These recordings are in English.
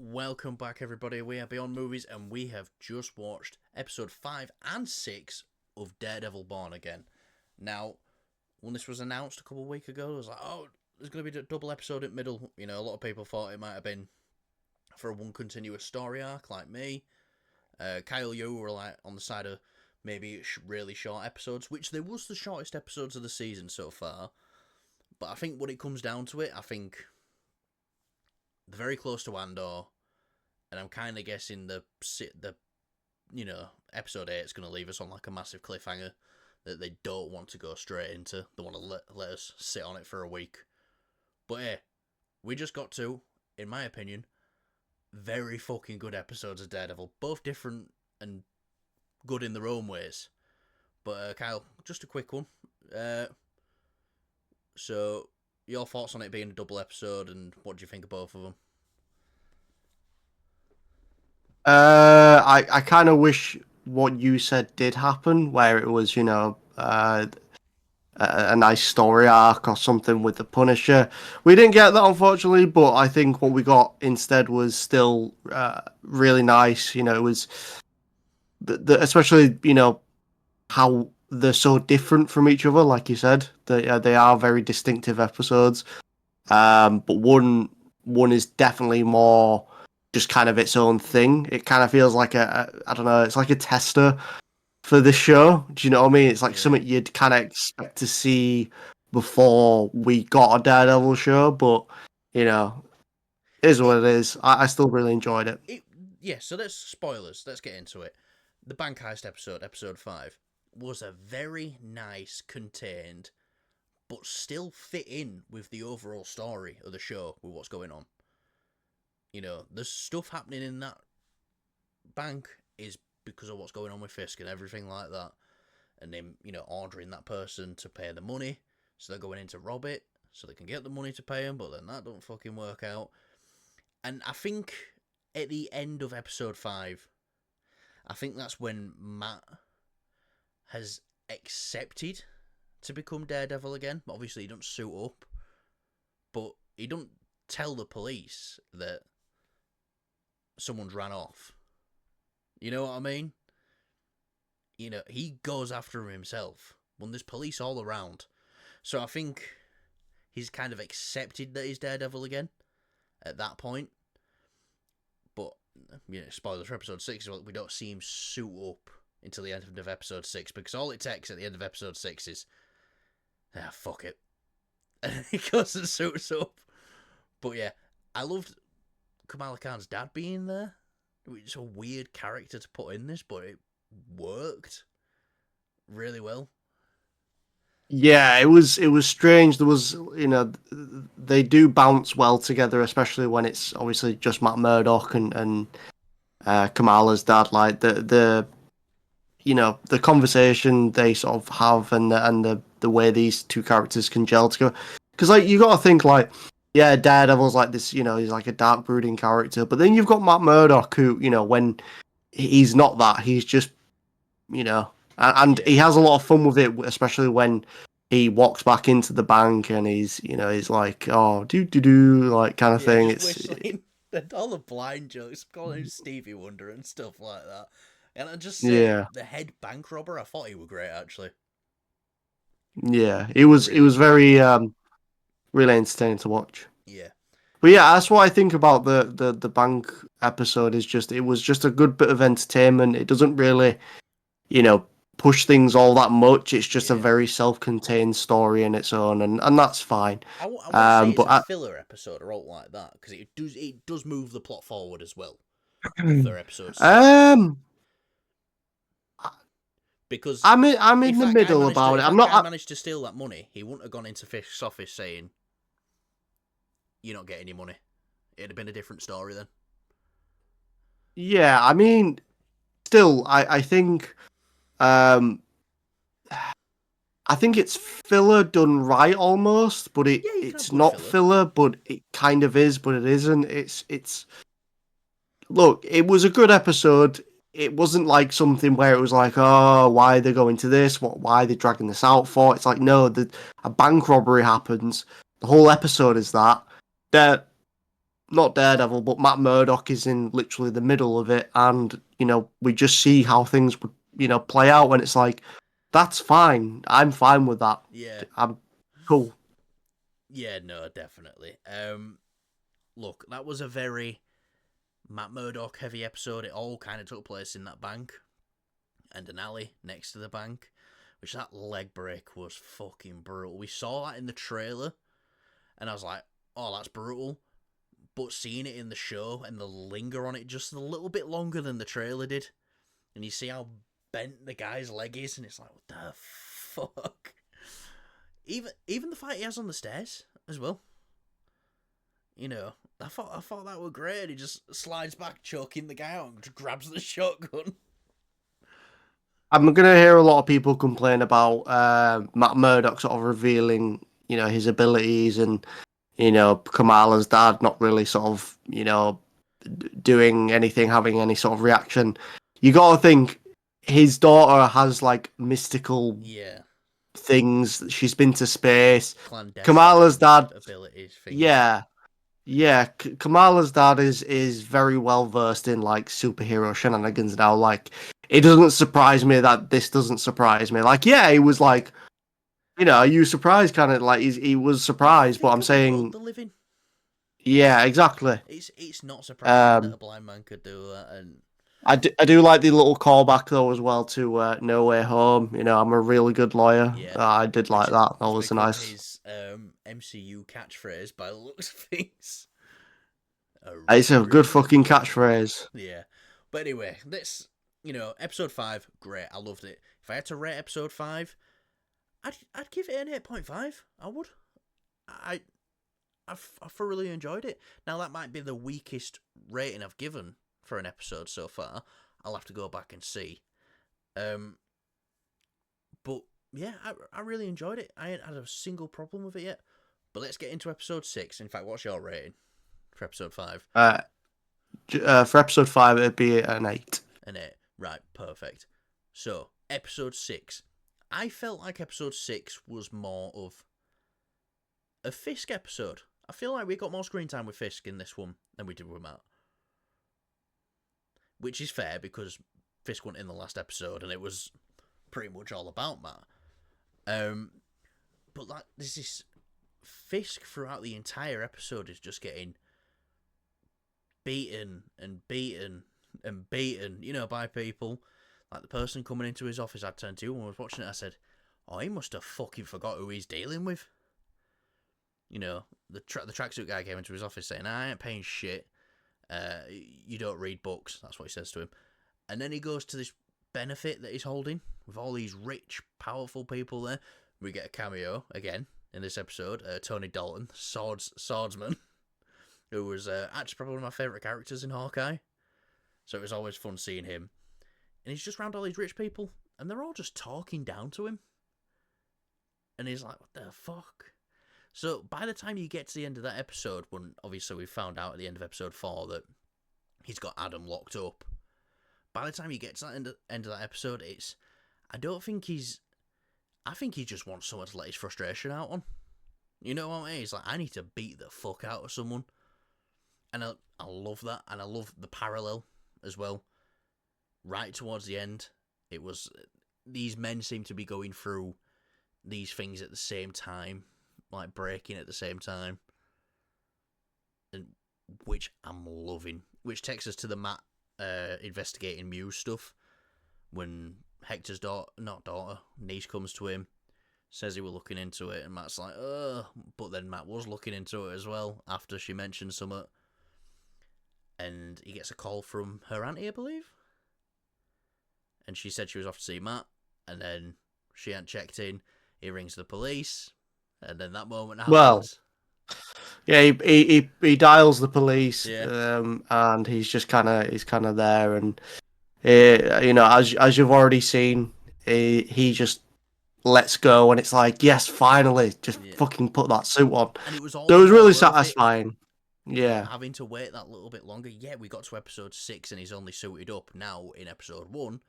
Welcome back, everybody. We are Beyond Movies, and we have just watched episode 5 and 6 of Daredevil Born Again. Now, when this was announced a couple of weeks ago, it was like, oh, there's going to be a double episode in middle. You know, a lot of people thought it might have been for one continuous story arc, like me. Kyle, you were like on the side of maybe really short episodes, which they was the shortest episodes of the season so far. But I think when it comes down to it, I think they're very close to Andor, and I'm kind of guessing the episode 8 is going to leave us on like a massive cliffhanger that they don't want to go straight into. They want to let us sit on it for a week. But hey, we just got two, in my opinion, very fucking good episodes of Daredevil, both different and good in their own ways. But Kyle, just a quick one. So your thoughts on it being a double episode, and what do you think of both of them? I kind of wish what you said did happen, where it was, a nice story arc or something with the Punisher. We didn't get that, unfortunately, but I think what we got instead was still really nice. You know, it was especially how they're so different from each other. Like you said, they are very distinctive episodes. But one is definitely more just kind of its own thing. It kind of feels like I don't know, it's like a tester for the show. Do you know what I mean? It's like something you'd kind of expect to see before we got a Daredevil show, but you know, it is what it is. I still really enjoyed it. So that's spoilers. Let's get into it. The bank heist episode 5, was a very nice, contained, but still fit in with the overall story of the show with what's going on. You know, there's stuff happening in that bank is because of what's going on with Fisk and everything like that. And them, ordering that person to pay the money. So they're going in to rob it so they can get the money to pay him, but then that don't fucking work out. And I think at the end of episode 5, I think that's when Matt has accepted to become Daredevil again. Obviously, he don't suit up, but he don't tell the police that someone's ran off. You know what I mean? You know, he goes after him himself when there's police all around. So I think he's kind of accepted that he's Daredevil again at that point. But, spoilers for episode 6, we don't see him suit up until the end of episode 6, because all it takes at the end of episode 6 is, fuck it. And he goes and suits up. But yeah, I loved Kamala Khan's dad being there. It's a weird character to put in this, but it worked really well. Yeah, it was strange. There was, they do bounce well together, especially when it's obviously just Matt Murdock and Kamala's dad. Like the conversation they sort of have and the way these two characters can gel together. Because like you got to think like, yeah, Daredevil's like this, he's like a dark brooding character, but then you've got Matt Murdock who, when he's not that, he's just, and he has a lot of fun with it, especially when he walks back into the bank and he's like, oh, like kind of thing. It's all the blind jokes, calling him Stevie Wonder and stuff like that. And I just say, the head bank robber, I thought he was great, actually. Yeah, it was very really entertaining to watch. Yeah. But yeah, that's what I think about the bank episode. Is just it was just a good bit of entertainment. It doesn't really, push things all that much. It's just a very self-contained story in its own, and that's fine. I wouldn't say it's a filler episode or anything like that, because it does move the plot forward as well. Their episodes. Because I'm in the middle about it. I'm not. If I managed to steal that money, he wouldn't have gone into Fisk's office saying, "You're not getting any money." It'd have been a different story then. Yeah, I mean, still, I think, I think it's filler done right almost, but it's not filler, but it kind of is, but it isn't. It's. Look, it was a good episode. It wasn't like something where it was like, oh, why are they going to this? Why are they dragging this out for? It's like, no, a bank robbery happens. The whole episode is that. not Daredevil, but Matt Murdock is in literally the middle of it, and we just see how things would play out, and it's like that's fine. I'm fine with that. Yeah. I'm cool. Yeah, no, definitely. Look, that was a very Matt Murdock heavy episode. It all kind of took place in that bank and an alley next to the bank, which that leg break was fucking brutal. We saw that in the trailer, and I was like, oh, that's brutal. But seeing it in the show and the linger on it just a little bit longer than the trailer did, and you see how bent the guy's leg is, and it's like, what the fuck? Even the fight he has on the stairs as well. I thought that were great. He just slides back, choking the guy out, and just grabs the shotgun. I'm gonna hear a lot of people complain about Matt Murdock sort of revealing, his abilities, and Kamala's dad not really sort of, doing anything, having any sort of reaction. You got to think his daughter has like mystical Yeah, things. She's been to space. clandestine Kamala's dad, abilities things. yeah, yeah. Kamala's dad is very well versed in like superhero shenanigans now. Like, it doesn't surprise me that this doesn't surprise me. Like, yeah, he was like, are you surprised? Kind of like he was surprised, but Think I'm of the world saying, they live in. yeah, exactly. It's not surprising that a Um, blind man could do that, and I do like the little callback though as well to No Way Home. I'm a really good lawyer. yeah, I did like which that. That has was a become nice. his MCU catchphrase by the looks of things. A It's a good really fucking good lawyer. catchphrase. Yeah, but anyway, this episode 5, great. I loved it. If I had to rate episode 5, I'd give it an 8.5. I would. I thoroughly enjoyed it. Now that might be the weakest rating I've given for an episode so far. I'll have to go back and see. But yeah, I really enjoyed it. I ain't had a single problem with it yet. But let's get into episode 6. In fact, what's your rating for episode 5? For episode 5, it'd be an 8. An 8. Right, perfect. So, episode 6. I felt like episode 6 was more of a Fisk episode. I feel like we got more screen time with Fisk in this one than we did with Matt. Which is fair because Fisk went in the last episode and it was pretty much all about Matt. But like this is Fisk throughout the entire episode is just getting beaten and beaten and beaten, by people. Like the person coming into his office I turned to when I was watching it, I said, oh, he must have fucking forgot who he's dealing with. The tracksuit guy came into his office saying, I ain't paying shit. You don't read books. That's what he says to him. And then he goes to this benefit that he's holding with all these rich, powerful people there. We get a cameo again in this episode. Tony Dalton, swordsman, who was actually probably one of my favourite characters in Hawkeye. So it was always fun seeing him. And he's just around all these rich people, and they're all just talking down to him. And he's like, what the fuck? So by the time you get to the end of that episode, when obviously we found out at the end of episode 4 that he's got Adam locked up, by the time you get to that end of that episode, I think he just wants someone to let his frustration out on. You know what I mean? He's like, I need to beat the fuck out of someone. And I love that, and I love the parallel as well. Right towards the end, it was, these men seem to be going through these things at the same time, like breaking at the same time, and which I'm loving. Which takes us to the Matt investigating Muse stuff when Hector's niece comes to him, says he was looking into it, and Matt's like, ugh, but then Matt was looking into it as well after she mentioned something, and he gets a call from her auntie, I believe, and she said she was off to see Matt, and then she hadn't checked in. He rings the police. And then that moment happens. Well, yeah, he dials the police, Yeah. and he's kind of there, and as you've already seen, he just lets go, and it's like, yes, finally, just fucking put that suit on. And it was all. So it was really worth satisfying. it. Yeah. Having to wait that little bit longer. Yeah, we got to episode 6 and he's only suited up now in episode 1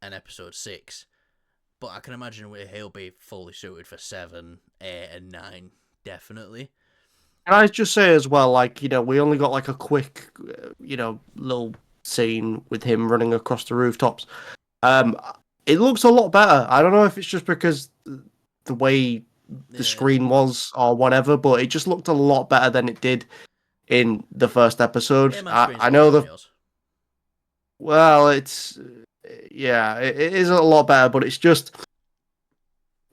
and episode 6. But I can imagine he'll be fully suited for 7, 8, and 9, definitely. Can I just say as well, like, we only got like a quick, little scene with him running across the rooftops. Um, it looks a lot better. I don't know if it's just because the way the Yeah, screen was or whatever, but it just looked a lot better than it did in the first episode. yeah, my I, screen's a I lot know better the than yours. well, yeah, it is a lot better, but it's just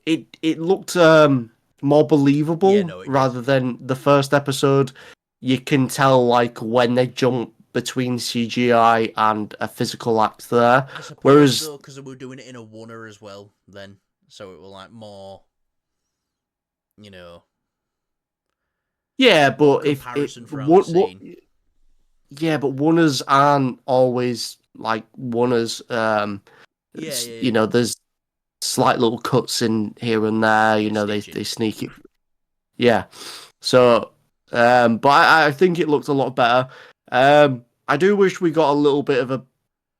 it looked more Yeah, believable no, it did. rather than the first episode. You can tell like when they jump between CGI and a physical act there, I suppose whereas though, because we're doing it in a oneer as well, then so it will like more, you know, yeah, more but if it comparison throughout the what scene. yeah, but oneers aren't always like oneers. Yeah, yeah, yeah. There's slight little cuts in here and there. Yeah, They stitching. sneak it. Yeah. So, but I think it looked a lot better. I do wish we got a little bit of a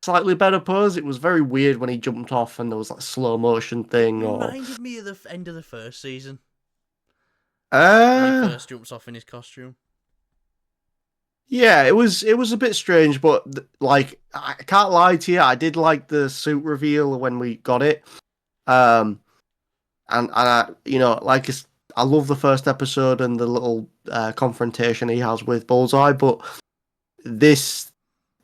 slightly better pose. It was very weird when he jumped off and there was like slow motion It thing or. reminded me of the end of the first season when he Uh, first jumps off in his costume. yeah, it was a bit strange, but like I can't lie to you, I did like the suit reveal when we got it. Um, and like I love the first episode and the little confrontation he has with Bullseye, but this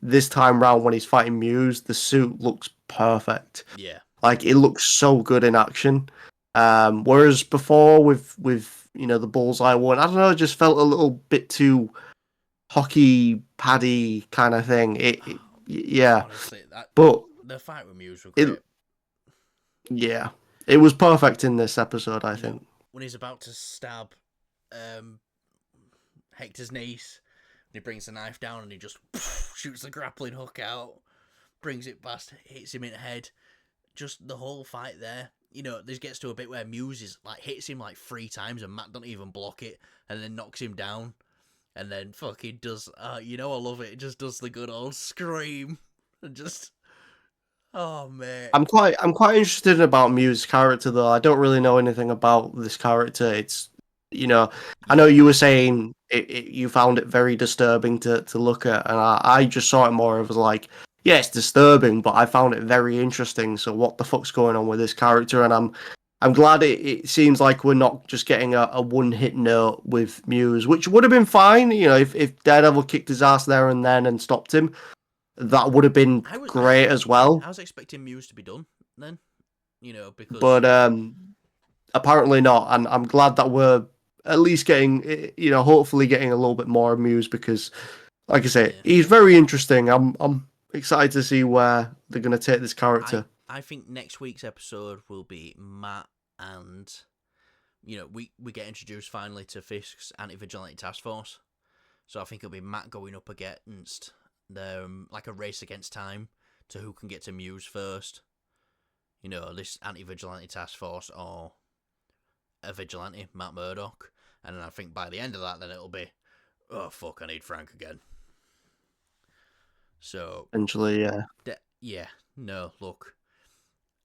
this time round when he's fighting Muse, the suit looks perfect. Yeah, Like it looks so good in action. Whereas before with the Bullseye one, I don't know, it just felt a little bit too hockey paddy kind of thing. Yeah, honestly, that but the fight with Muse was it great. yeah, it was perfect in this episode. I You know, think. when he's about to stab um, Hector's niece, and he brings the knife down and he just shoots the grappling hook out, brings it past, hits him in the head. Just the whole fight there. This gets to a bit where Muse is like hits him like 3 times and Matt don't even block it, and then knocks him down, and then fucking does. I love it. It just does the good old scream, and just oh man. I'm quite interested about Muse's character though. I don't really know anything about this character. I know Yeah, you were saying you found it very disturbing to look at, and I just saw it more of as like, yeah, it's disturbing, but I found it very interesting. So what the fuck's going on with this character? And I'm glad it seems like we're not just getting a one hit note with Muse, which would have been fine. If Daredevil kicked his ass there and then and stopped him, that would have been great as well. I was expecting Muse to be done then. Because But apparently not, and I'm glad that we're at least getting, hopefully getting a little bit more amused because, like I say, yeah, he's very interesting. I'm excited to see where they're going to take this I character. I think next week's episode will be Matt and we get introduced finally to Fisk's anti-vigilante task force. So I think it'll be Matt going up against like a race against time to who can get to Muse first. This anti-vigilante task force or a vigilante, Matt Murdock. And then I think by the end of that, then it'll be, oh fuck, I need Frank again. So Essentially, yeah. yeah, no, look,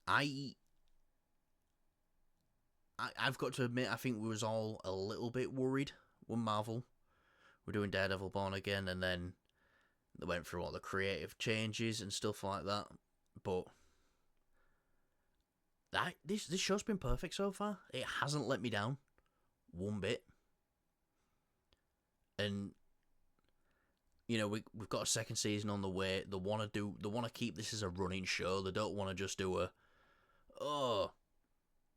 I, I've got to admit, I think we was all a little bit worried when Marvel were doing Daredevil Born Again, and then they went through all the creative changes and stuff like that. But this show's been perfect so far. It hasn't let me down one bit. And we've got a second season on the way. They want to keep this as a running show. They don't want to just do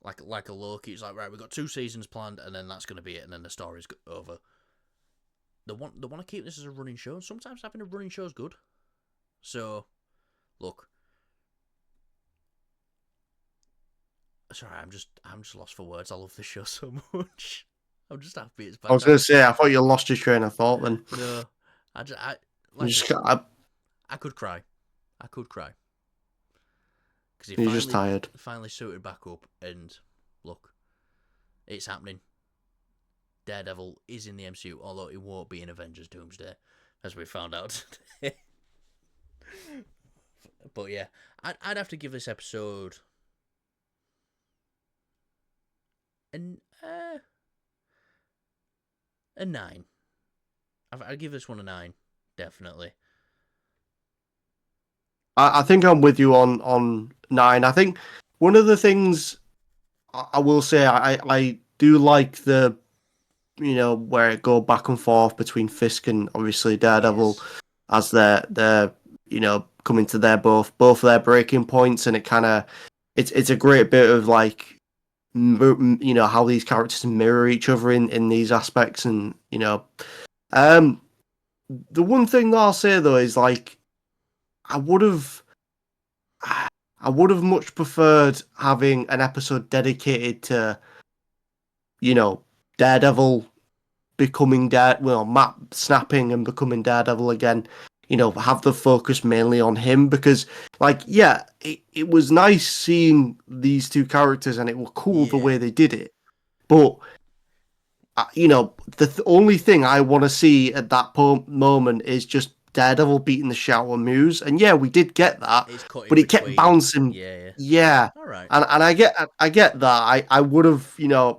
like a Loki. It's like, right, we've got 2 seasons planned, and then that's going to be it, and then the story's over. They want to keep this as a running show. And sometimes having a running show is good. So, look, sorry, I'm just lost for words. I love this show so much. I'm just happy it's I back was now. going to say, I thought you lost your train of thought then. No, You like I just, said, I, I could cry. I could cry because he you're just tired. finally suited back up, and look, it's happening. Daredevil is in the MCU, although he won't be in Avengers Doomsday, as we found out today. But yeah, I'd have to give this episode an A 9. I'd give this one a 9, definitely. I think I'm with you on 9. I think one of the things I will say I do like the where it go back and forth between Fisk and obviously Daredevil Yes. as they're coming to their both their breaking points, and it kind of it's a great bit of like how these characters mirror each other in these aspects, and um the one thing that I'll say though is like I would have I would have much preferred having an episode dedicated to you know Daredevil becoming Matt snapping and becoming Daredevil again, have the focus mainly on him because, like, yeah, it was nice seeing these two characters and it was cool the Yeah. way they did it. But, the only thing I want to see at that moment is just Daredevil beating the Shower Muse. And yeah, we did get that, It's cut in but it kept between. bouncing. Yeah, yeah. Yeah. Alright. And I get that. I would have,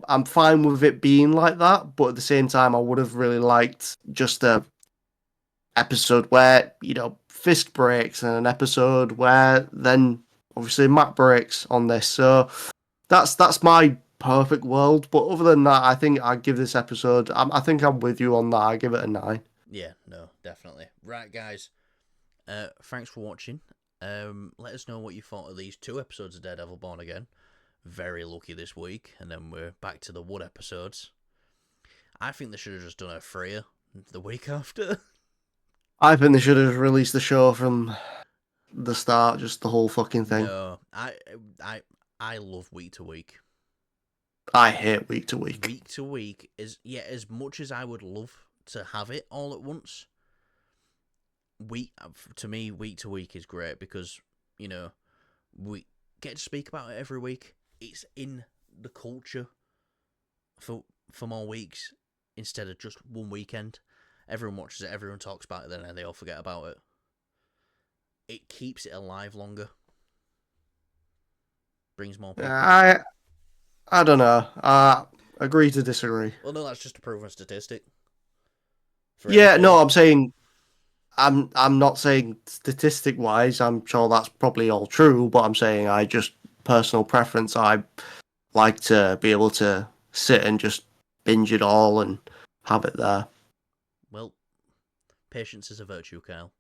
I'm fine with it being like that, but at the same time I would have really liked just a episode where, Fisk breaks and an episode where then obviously Matt breaks on this. So that's my perfect world. But other than that, I think I'd give this episode I think I'm with you on that. I give it a 9. Yeah, no, definitely. Right, guys. Thanks for watching. Let us know what you thought of these 2 episodes of Daredevil Born Again. Very lucky this week, and then we're back to the Wood episodes. I think they should have just done a freer the week after. I think they should have released the show from the start, just the whole fucking thing. No, I love week to week. I hate week to week. Week to week is as much as I would love to have it all at once. To me, week to week is great because we get to speak about it every week. It's in the culture for more weeks instead of just one weekend. Everyone watches it, everyone talks about it, then they all forget about it. It keeps it alive longer. Brings more people. I don't know. Agree to disagree. Well, no, that's just a proven statistic. Yeah, anything. no, I'm not saying statistic wise, I'm sure that's probably all true, but I'm saying I just personal preference, I like to be able to sit and just binge it all and have it there. Well, patience is a virtue, Kyle.